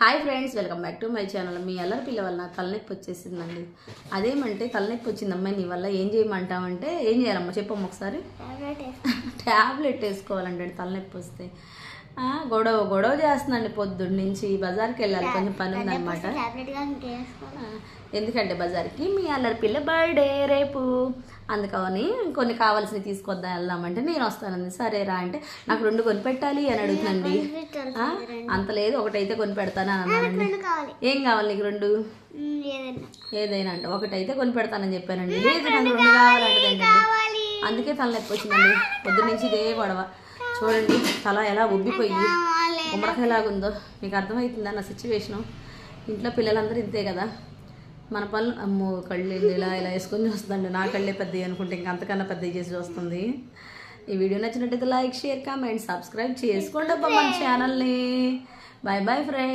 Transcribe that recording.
Hi friends, welcome back to my channel. మీ అల్లరి పిల్ల వల్ల నాకు తలనొప్పి వచ్చేసిందండి. అదేమంటే తలనొప్పి వచ్చిందమ్మా నీ వల్ల ఏం చేయమంటావంటే ఏం చేయాలమ్మా చెప్పమ్మా ఒకసారి. ట్యాబ్లెట్ వేసుకోవాలంటే తలనొప్పి వస్తే గొడవ చేస్తుందండి. పొద్దున్న నుంచి బజార్కి వెళ్ళాలి, కొంచెం పని ఉందన్నమాట. ఎందుకంటే బజార్కి మీ అల్లరి పిల్ల బర్త్డే రేపు, అందుకని కొన్ని కావాల్సినవి తీసుకొద్దాం వెళ్దామంటే నేను వస్తానండి. సరేరా అంటే నాకు 2 కొనిపెట్టాలి అని అడుగుతుందండి. అంత లేదు, ఒకటైతే కొనిపెడతాను అని అన్నానండి. ఏం కావాలి నీకు? 2 ఏదైనా అంటే ఒకటైతే కొనిపెడతానని చెప్పానండి. లేదు నాకు 2 కావాలంటదండి. అందుకే తలనొప్పి వచ్చిందండి. పొద్దున్న నుంచి ఇదే గొడవ. చూడండి తల ఎలా ఉబ్బిపోయి గుమ్మడికాయలాగుందో. మీకు అర్థమవుతుందా నా సిచ్యువేషను? ఇంట్లో పిల్లలందరూ ఇంతే కదా. మన పనులు అమ్మో కళ్ళు ఇలా వేసుకొని చూస్తుందండి. నా కళ్ళే పెద్దవి అనుకుంటే ఇంకా అంతకన్నా పెద్దవి చేసి చూస్తుంది. ఈ వీడియో నచ్చినట్టయితే లైక్, షేర్, కామెంట్, సబ్స్క్రైబ్ చేసుకోండి అబ్బా మన ఛానల్ని. Bye bye friends.